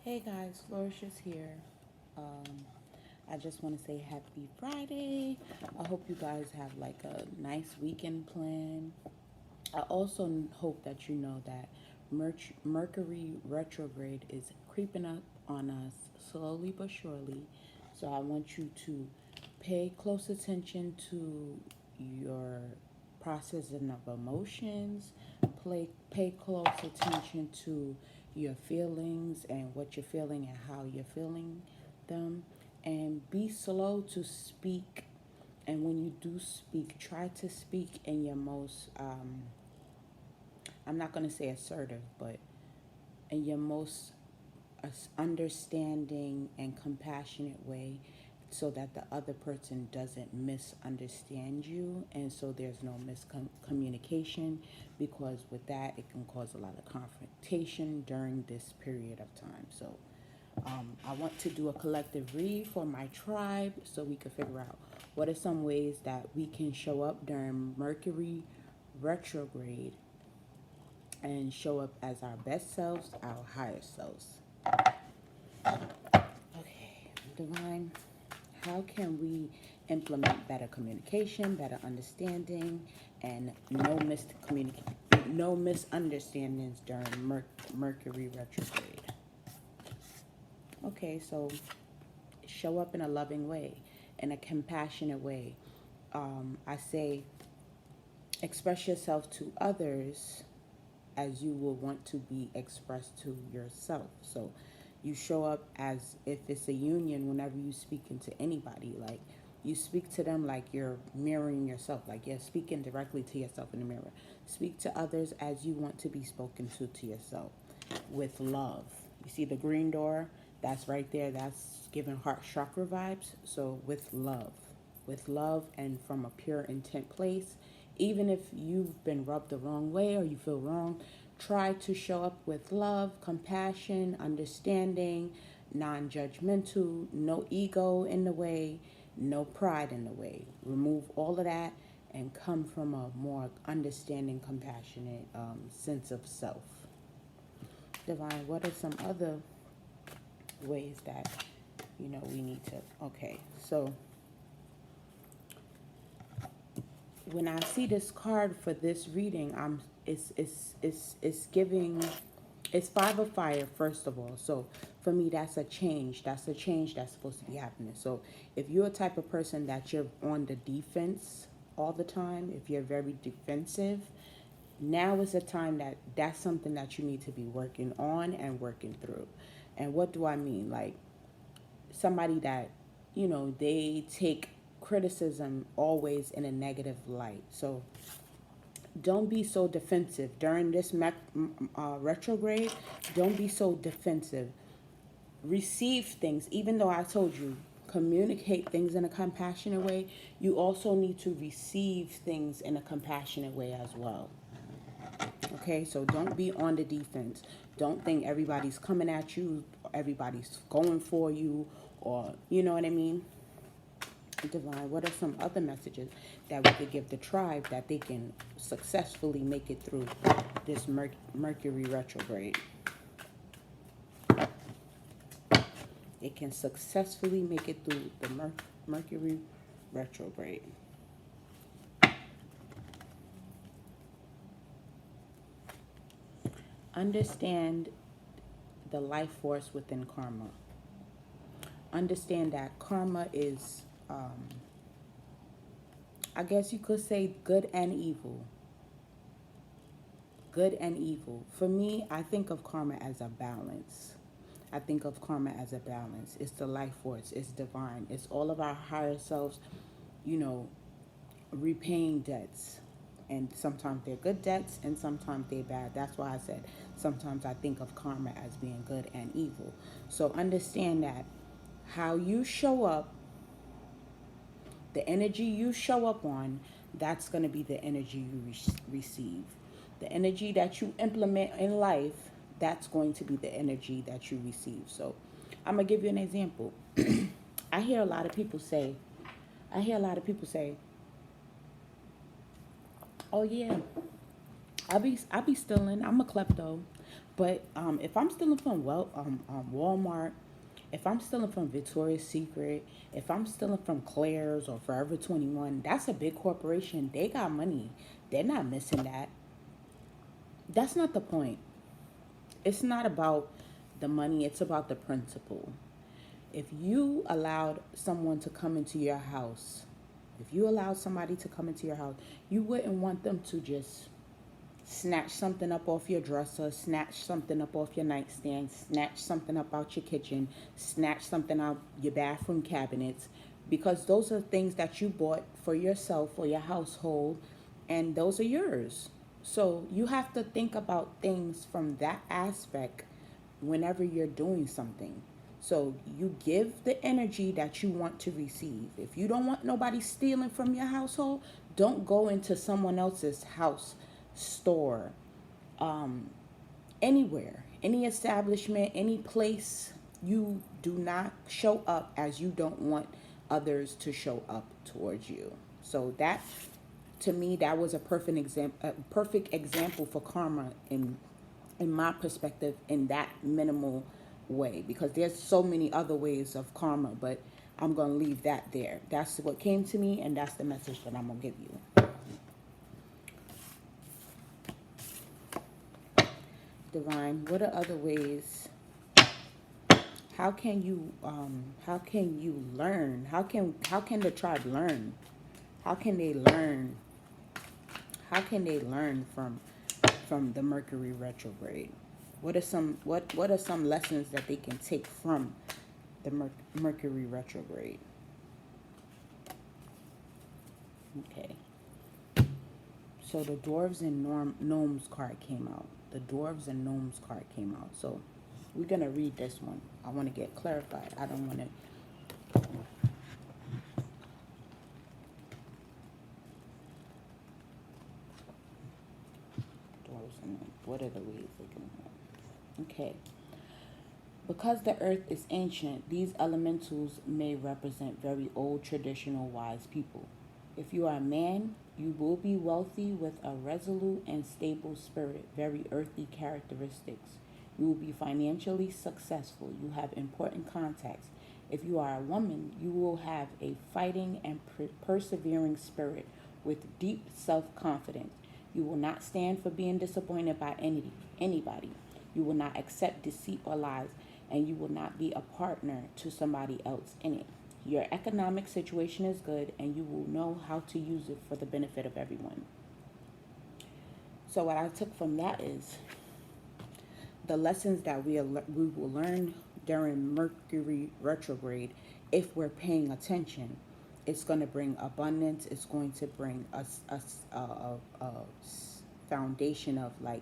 Hey guys, Flourish is here. Um, I just want to say happy Friday. I hope you guys have like a nice weekend plan. I also hope that you know that Mercury Retrograde is creeping up on us slowly but surely. So I want you to pay close attention to your processing of emotions, pay close attention to your feelings and what you're feeling and how you're feeling them, and be slow to speak. And when you do speak, try to speak in your most I'm not going to say assertive, but in your most understanding and compassionate way, so that the other person doesn't misunderstand you, and so there's no miscommunication, because with that it can cause a lot of confrontation during this period of time. So I want to do a collective read for my tribe so we can figure out what are some ways that we can show up during Mercury retrograde and show up as our best selves, our higher selves. Okay, Divine, how can we implement better communication, better understanding, and no misunderstandings during Mercury retrograde? Okay, so show up in a loving way, in a compassionate way. I say express yourself to others as you will want to be expressed to yourself. So you show up as if it's a union whenever you speak into anybody. Like you speak to them like you're mirroring yourself, like you're speaking directly to yourself in the mirror. Speak to others as you want to be spoken to yourself, with love. You see the green door? That's right there. That's giving heart chakra vibes. So with love and from a pure intent place. Even if you've been rubbed the wrong way or you feel wrong, try to show up with love, compassion, understanding, non judgmental, no ego in the way, no pride in the way. Remove all of that and come from a more understanding, compassionate sense of self. Divine, what are some other ways that we need to? Okay, so when I see this card for this reading, it's giving, it's five of fire first of all. So for me, that's a change. That's a change that's supposed to be happening. So if you're a type of person that you're on the defense all the time, if you're very defensive, now is the time that's something that you need to be working on and working through. And what do I mean? Like somebody that, they take criticism always in a negative light. So don't be so defensive during this retrograde. Don't be so defensive. Receive things, even though I told you communicate things in a compassionate way. You also need to receive things in a compassionate way as well. Okay, so don't be on the defense. Don't think everybody's coming at you, everybody's going for you, or you know what I mean? Divine, what are some other messages that we could give the tribe that they can successfully make it through this Mercury retrograde? It can successfully make it through the Mercury retrograde. Understand the life force within karma. Understand that karma is, I guess you could say, good and evil. Good and evil. For me, I think of karma as a balance. I think of karma as a balance. It's the life force. It's divine. It's all of our higher selves, you know, repaying debts. And sometimes they're good debts and sometimes they're bad. That's why I said sometimes I think of karma as being good and evil. So understand that how you show up, the energy you show up on, that's going to be the energy you receive. The energy that you implement in life, that's going to be the energy that you receive. So I'm going to give you an example. I hear a lot of people say, oh yeah, I be stealing. I'm a klepto. But if I'm stealing from Walmart, if I'm stealing from Victoria's Secret, if I'm stealing from Claire's or Forever 21, that's a big corporation. They got money. They're not missing that. That's not the point. It's not about the money, it's about the principle. If you allowed someone to come into your house, if you allowed somebody to come into your house, you wouldn't want them to just snatch something up off your dresser, snatch something up off your nightstand, snatch something up out your kitchen, snatch something out your bathroom cabinets, because those are things that you bought for yourself or your household, and those are yours. So you have to think about things from that aspect whenever you're doing something. So you give the energy that you want to receive. If you don't want nobody stealing from your household, don't go into someone else's house, store, anywhere, any establishment, any place. You do not show up as you don't want others to show up towards you. So that, to me, that was a perfect example for karma in my perspective, in that minimal way, because there's so many other ways of karma, but I'm going to leave that there. That's what came to me, and that's the message that I'm going to give you. Divine, what are other ways? How can you learn? How can the tribe learn? How can they learn? How can they learn from the Mercury retrograde? What are some lessons that they can take from the Mercury retrograde? Okay. So the dwarves and gnomes card came out. The dwarves and gnomes card came out. So we're gonna read this one. I want to get clarified. I don't want to. Dwarves and gnomes. What are the ways they can help? Okay. Because the earth is ancient, these elementals may represent very old, traditional, wise people. If you are a man, you will be wealthy with a resolute and stable spirit, very earthy characteristics. You will be financially successful. You have important contacts. If you are a woman, you will have a fighting and persevering spirit with deep self-confidence. You will not stand for being disappointed by anybody. You will not accept deceit or lies, and you will not be a partner to somebody else in it. Your economic situation is good, and you will know how to use it for the benefit of everyone. So what I took from that is the lessons that we will learn during Mercury retrograde, if we're paying attention. It's going to bring abundance. It's going to bring us a foundation of like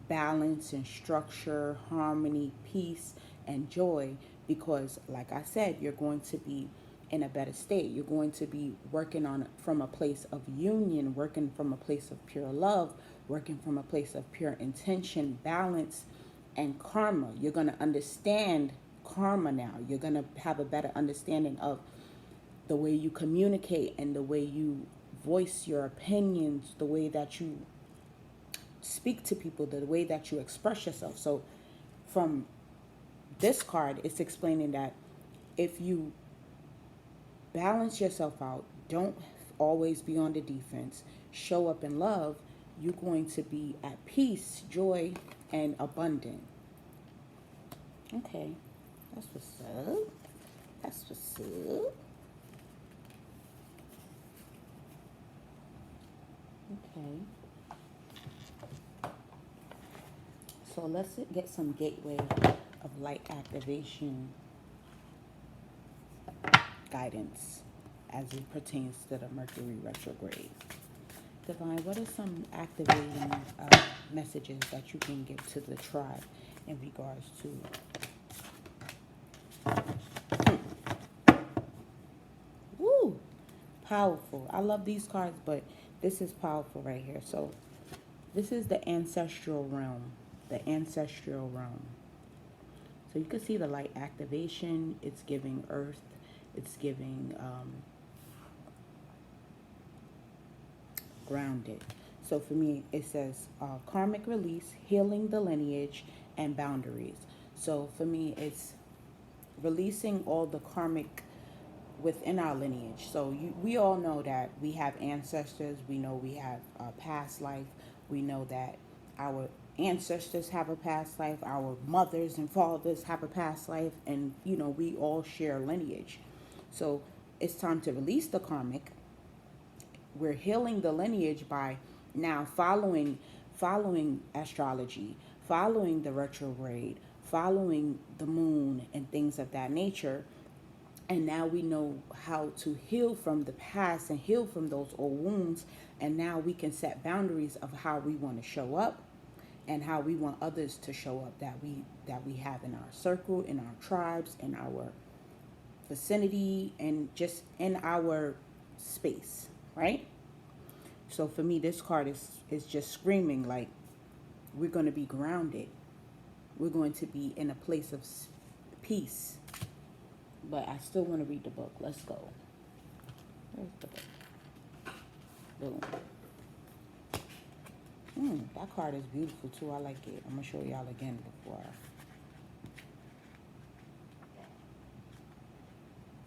balance and structure, harmony, peace, and joy. Because, like I said, you're going to be in a better state. You're going to be working on from a place of union, working from a place of pure love, working from a place of pure intention, balance, and karma. You're going to understand karma now. You're going to have a better understanding of the way you communicate and the way you voice your opinions, the way that you speak to people, the way that you express yourself. So from this card, it's explaining that if you balance yourself out, don't always be on the defense, show up in love, you're going to be at peace, joy, and abundant. Okay, that's what's up. That's what's up. Okay. So let's get some gateway of light activation guidance as it pertains to the Mercury retrograde. Divine, what are some activating messages that you can give to the tribe in regards to? Woo! Powerful. I love these cards, but this is powerful right here. So this is the ancestral realm. The ancestral realm. So you can see the light activation. It's giving earth. It's giving grounded. So for me, it says karmic release, healing the lineage, and boundaries. So for me, it's releasing all the karmic within our lineage. So we all know that we have ancestors. We know we have a past life. We know that our ancestors have a past life. Our mothers and fathers have a past life, and we all share lineage. So it's time to release the karmic. We're healing the lineage by now following astrology, following the retrograde, following the moon and things of that nature. And now we know how to heal from the past and heal from those old wounds. And now we can set boundaries of how we want to show up and how we want others to show up that we have in our circle, in our tribes, in our vicinity, and just in our space, right? So for me, this card is just screaming like we're going to be grounded. We're going to be in a place of peace. But I still want to read the book. Let's go. Where's the book? Boom. That card is beautiful too. I like it. I'm going to show y'all again before.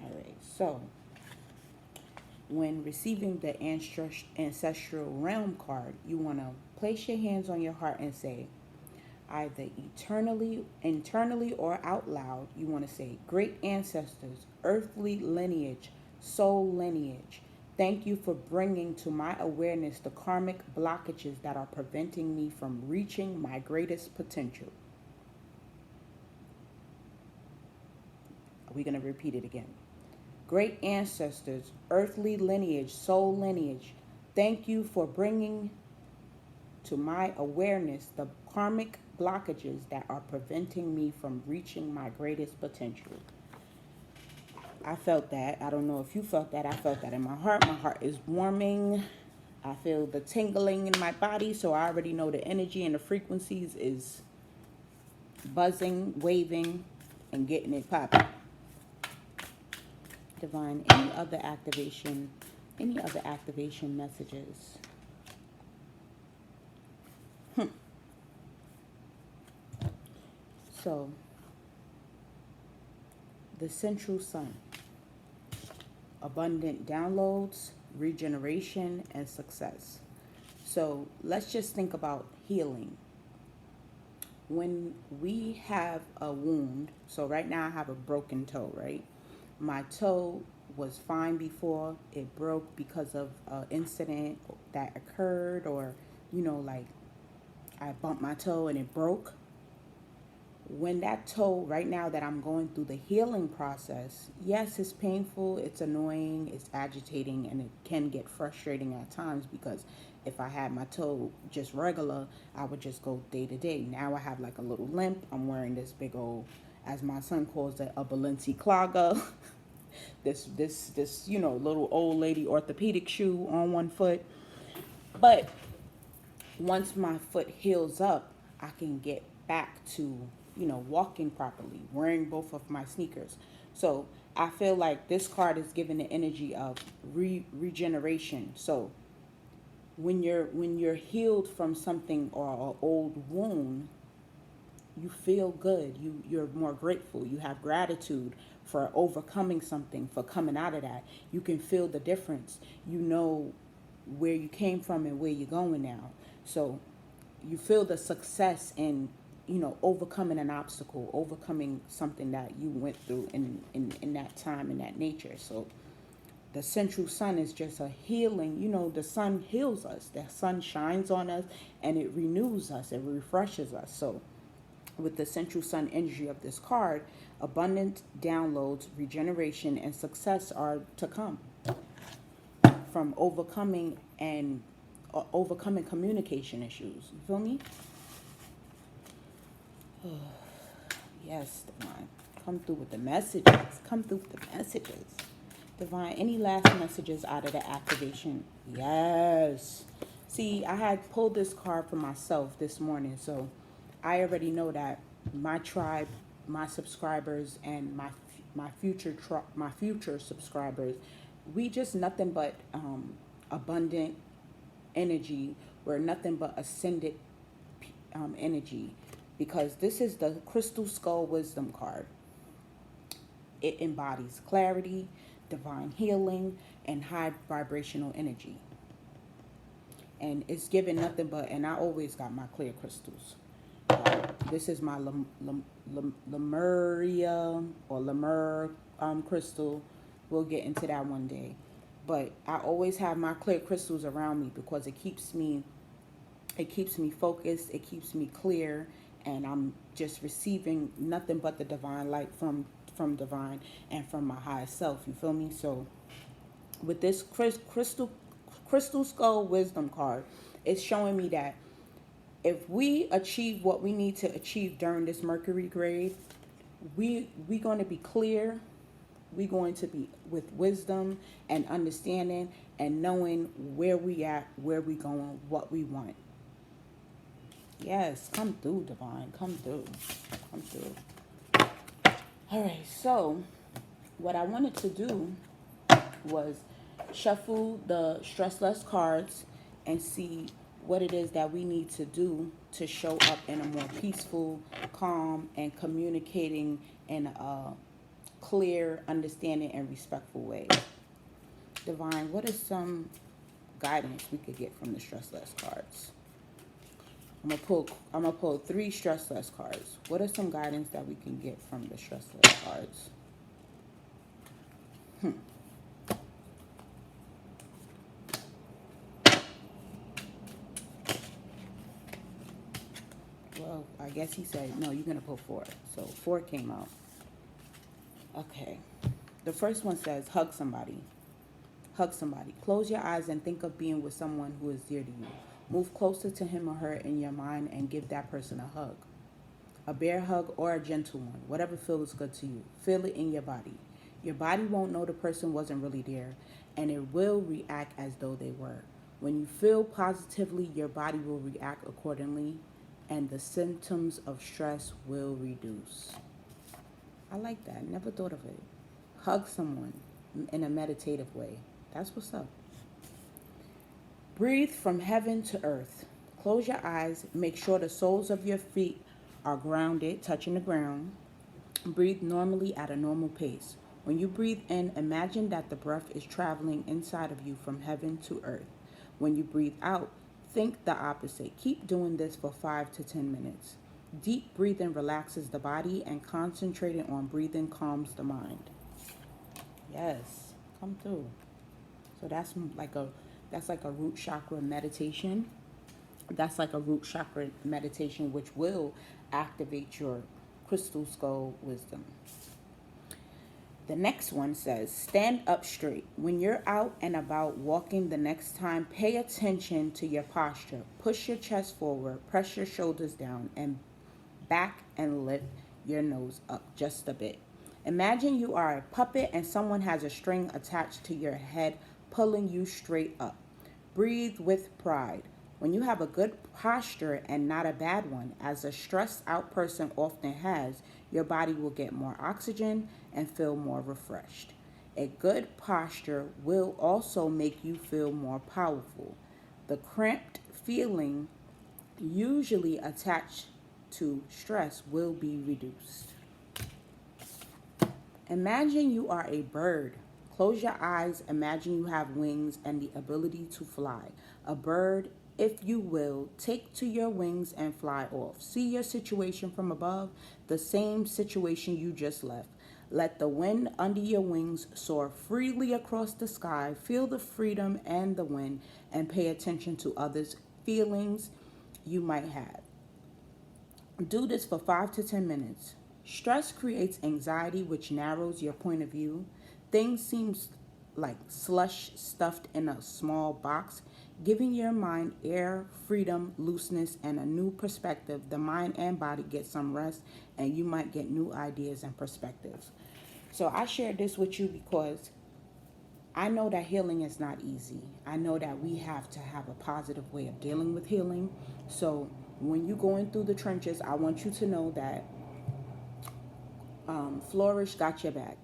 All right. So when receiving the ancestral realm card, you want to place your hands on your heart and say, either internally or out loud, you want to say, great ancestors, earthly lineage, soul lineage, thank you for bringing to my awareness the karmic blockages that are preventing me from reaching my greatest potential. Are we going to repeat it again? Great ancestors, earthly lineage, soul lineage, thank you for bringing to my awareness the karmic blockages that are preventing me from reaching my greatest potential. I felt that. I don't know if you felt that. I felt that in my heart. My heart is warming. I feel the tingling in my body, so I already know the energy and the frequencies is buzzing, waving, and getting it popping. Divine, any other activation messages? So, the central sun, abundant downloads, regeneration, and success. So let's just think about healing. When we have a wound, so right now I have a broken toe, right? My toe was fine before. It broke because of an incident that occurred, or, like I bumped my toe and it broke. When that toe, right now that I'm going through the healing process, yes, it's painful, it's annoying, it's agitating, and it can get frustrating at times, because if I had my toe just regular, I would just go day to day. Now I have like a little limp. I'm wearing this big old, as my son calls it, a Balenciaga. this little old lady orthopedic shoe on one foot. But once my foot heals up, I can get back to walking properly, wearing both of my sneakers. So I feel like this card is giving the energy of regeneration. So when you're healed from something or an old wound, you feel good. You're more grateful. You have gratitude for overcoming something, for coming out of that. You can feel the difference. You know where you came from and where you're going now. So you feel the success in overcoming an obstacle, overcoming something that you went through in that time, in that nature. So the central sun is just a healing. The sun heals us. The sun shines on us and it renews us. It refreshes us. So with the central sun energy of this card, abundant downloads, regeneration, and success are to come from overcoming communication issues. You feel me? Yes, Divine. Come through with the messages. Divine, any last messages out of the activation? Yes. See, I had pulled this card for myself this morning, so I already know that my tribe, my subscribers, and my future subscribers, we just nothing but abundant energy. We're nothing but ascended energy, because this is the Crystal Skull Wisdom card. It embodies clarity, divine healing, and high vibrational energy. And it's given nothing but, and I always got my clear crystals. This is my Lemuria or Lemur crystal. We'll get into that one day. But I always have my clear crystals around me because it keeps me focused, it keeps me clear, and I'm just receiving nothing but the divine light from divine and from my higher self. You feel me? So with this crystal skull wisdom card, it's showing me that if we achieve what we need to achieve during this Mercury grade, we going to be clear. We're going to be with wisdom and understanding and knowing where we at, where we going, what we want. Yes, come through, divine. Come through. Come through. All right, so what I wanted to do was shuffle the stressless cards and see what it is that we need to do to show up in a more peaceful, calm, and communicating in a clear, understanding, and respectful way. Divine, what is some guidance we could get from the stressless cards? I'm gonna pull 3 stressless cards. What are some guidance that we can get from the stressless cards? Well, I guess he said, no, you're going to pull 4. So 4 came out. Okay. The first one says, hug somebody. Hug somebody. Close your eyes and think of being with someone who is dear to you. Move closer to him or her in your mind and give that person a hug. A bear hug or a gentle one, whatever feels good to you. Feel it in your body. Your body won't know the person wasn't really there, and it will react as though they were. When you feel positively, your body will react accordingly, and the symptoms of stress will reduce. I like that. Never thought of it. Hug someone in a meditative way. That's what's up. Breathe from heaven to earth. Close your eyes. Make sure the soles of your feet are grounded, touching the ground. Breathe normally at a normal pace. When you breathe in, imagine that the breath is traveling inside of you from heaven to earth. When you breathe out, think the opposite. Keep doing this for 5 to 10 minutes. Deep breathing relaxes the body, and concentrating on breathing calms the mind. Yes, come through. So that's like a root chakra meditation. That's like a root chakra meditation, which will activate your crystal skull wisdom. The next one says, stand up straight. When you're out and about walking the next time, pay attention to your posture. Push your chest forward, press your shoulders down and back, and lift your nose up just a bit. Imagine you are a puppet and someone has a string attached to your head, pulling you straight up. Breathe with pride. When you have a good posture and not a bad one, as a stressed out person often has, your body will get more oxygen and feel more refreshed. A good posture will also make you feel more powerful. The cramped feeling usually attached to stress will be reduced. Imagine you are a bird. Close your eyes. Imagine you have wings and the ability to fly. A bird, if you will, take to your wings and fly off. See your situation from above, the same situation you just left. Let the wind under your wings soar freely across the sky. Feel the freedom and the wind, and pay attention to others' feelings you might have. Do this for 5 to 10 minutes. Stress creates anxiety, which narrows your point of view. Things seem like slush stuffed in a small box. Giving your mind air, freedom, looseness, and a new perspective, the mind and body get some rest, and you might get new ideas and perspectives. So I shared this with you because I know that healing is not easy. I know that we have to have a positive way of dealing with healing. So when you're going through the trenches, I want you to know that Flourish got your back.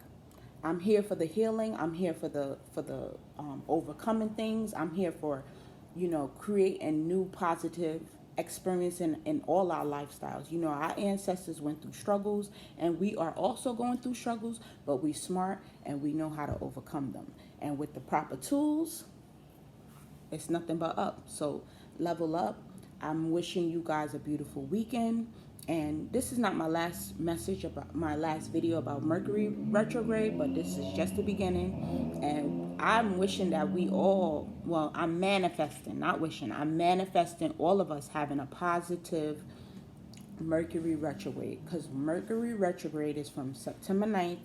I'm here for the healing. I'm here for the overcoming things. I'm here for creating new positive experience in all our lifestyles. Our ancestors went through struggles, and we are also going through struggles, but we smart and we know how to overcome them. And with the proper tools, it's nothing but up. So level up. I'm wishing you guys a beautiful weekend. And this is not my last message about my last video about Mercury retrograde, but this is just the beginning. And I'm wishing that we all, well, I'm manifesting, not wishing, I'm manifesting all of us having a positive Mercury retrograde, because Mercury retrograde is from September 9th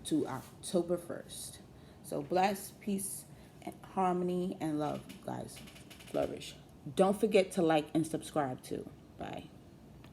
to October 1st. So bless, peace, and harmony, and love, guys. Flourish. Don't forget to like and subscribe too. Bye.